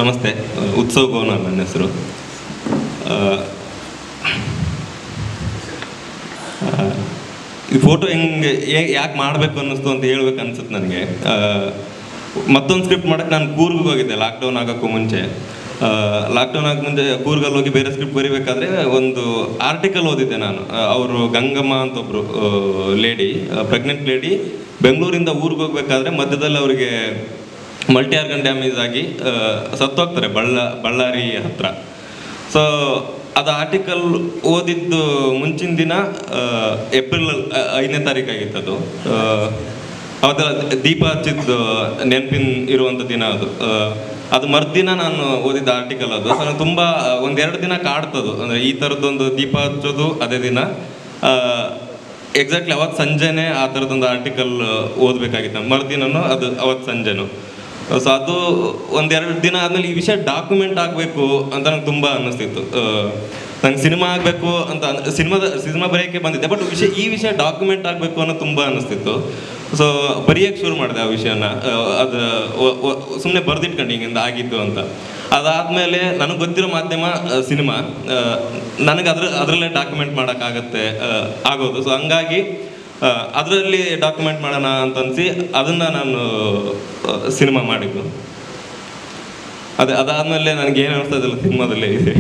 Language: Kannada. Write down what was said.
ನಮಸ್ತೆ, ಉತ್ಸವ್ ಗೋನಾರ್ ನನ್ನ ಹೆಸರು. ಈ ಫೋಟೋ ಹೆಂಗೆ ಯಾಕೆ ಮಾಡಬೇಕು ಅನ್ನಿಸ್ತು ಅಂತ ಹೇಳ್ಬೇಕು ಅನ್ಸುತ್ತೆ ನನಗೆ. ಮತ್ತೊಂದು ಸ್ಕ್ರಿಪ್ಟ್ ಮಾಡೋಕ್ಕೆ ನಾನು ಕೂರ್ಗೆ ಹೋಗಿದ್ದೆ ಲಾಕ್ಡೌನ್ ಆಗೋಕ್ಕೂ ಮುಂಚೆ. ಲಾಕ್ಡೌನ್ ಆಗೋಕ್ಕೆ ಮುಂಚೆ ಕೂರ್ಗಲ್ಲಿ ಹೋಗಿ ಬೇರೆ ಸ್ಕ್ರಿಪ್ಟ್ ಬರೀಬೇಕಾದ್ರೆ ಒಂದು ಆರ್ಟಿಕಲ್ ಓದಿದ್ದೆ ನಾನು. ಅವರು ಗಂಗಮ್ಮ ಅಂತ ಒಬ್ಬರು ಲೇಡಿ, ಪ್ರೆಗ್ನೆಂಟ್ ಲೇಡಿ, ಬೆಂಗಳೂರಿಂದ ಊರಿಗೆ ಹೋಗ್ಬೇಕಾದ್ರೆ ಮಧ್ಯದಲ್ಲಿ ಅವರಿಗೆ ಮಲ್ಟಿ ಆರ್ಗನ್ ಡ್ಯಾಮೇಜ್ ಆಗಿ ಸತ್ತೋಗ್ತಾರೆ ಬಳ್ಳಾರಿ ಹತ್ರ. ಸೊ ಅದು ಆರ್ಟಿಕಲ್ ಓದಿದ್ದು ಮುಂಚಿನ ದಿನ ಏಪ್ರಿಲ್ 5ನೇ ತಾರೀಕಾಗಿತ್ತು ಅದು. ಅವತ್ತೆಲ್ಲ ದೀಪ ಹಚ್ಚಿದ್ದು ನೆನಪಿನ ಇರುವಂಥ ದಿನ ಅದು. ಅದು ಮರುದಿನ ನಾನು ಓದಿದ್ದ ಆರ್ಟಿಕಲ್ ಅದು. ಸೊ ನನಗೆ ತುಂಬ 1-2 ದಿನ ಕಾಡ್ತದು, ಅಂದರೆ ಈ ಥರದ್ದೊಂದು ದೀಪ ಹಚ್ಚೋದು ಅದೇ ದಿನ. ಎಕ್ಸಾಕ್ಟ್ಲಿ ಅವತ್ತು ಸಂಜೆನೇ ಆ ಥರದ್ದೊಂದು ಆರ್ಟಿಕಲ್ ಓದಬೇಕಾಗಿತ್ತು, ಮರುದಿನೂ ಅದು ಅವತ್ತು ಸಂಜೆನೂ. ಸೊ ಅದು 1-2 ದಿನ ಆದಮೇಲೆ ಈ ವಿಷಯ ಡಾಕ್ಯುಮೆಂಟ್ ಆಗಬೇಕು ಅಂತ ನಂಗೆ ತುಂಬ ಅನ್ನಿಸ್ತಿತ್ತು. ನಂಗೆ ಸಿನಿಮಾ ಆಗಬೇಕು ಅಂತ ಸಿನಿಮಾ ಬರೆಯೋಕ್ಕೆ ಬಂದಿದ್ದೆ, ಬಟ್ ಈ ವಿಷಯ ಡಾಕ್ಯುಮೆಂಟ್ ಆಗಬೇಕು ಅನ್ನೋ ತುಂಬ ಅನ್ನಿಸ್ತಿತ್ತು. ಸೊ ಬರೆಯೋಕ್ಕೆ ಶುರು ಮಾಡಿದೆ ಆ ವಿಷಯನ. ಅದು ಸುಮ್ಮನೆ ಬರೆದಿಟ್ಕೊಂಡು ಹಿಂಗಿಂದ ಆಗಿತ್ತು ಅಂತ. ಅದಾದಮೇಲೆ ನನಗೆ ಗೊತ್ತಿರೋ ಮಾಧ್ಯಮ ಸಿನಿಮಾ, ನನಗೆ ಅದರಲ್ಲೇ ಡಾಕ್ಯುಮೆಂಟ್ ಮಾಡೋಕ್ಕಾಗತ್ತೆ ಆಗೋದು. ಸೊ ಹಂಗಾಗಿ ಅದರಲ್ಲಿ ಡಾಕ್ಯುಮೆಂಟ್ ಮಾಡೋಣ ಅಂತ ಅನಿಸಿ ಅದನ್ನು ನಾನು ಸಿನಿಮಾ ಮಾಡಿದ್ದು. ಅದಾದಮೇಲೆ ನನಗೇನು ಅನಿಸ್ತದಲ್ಲ ಸಿನಿಮಾದಲ್ಲೇ ಇದೆ.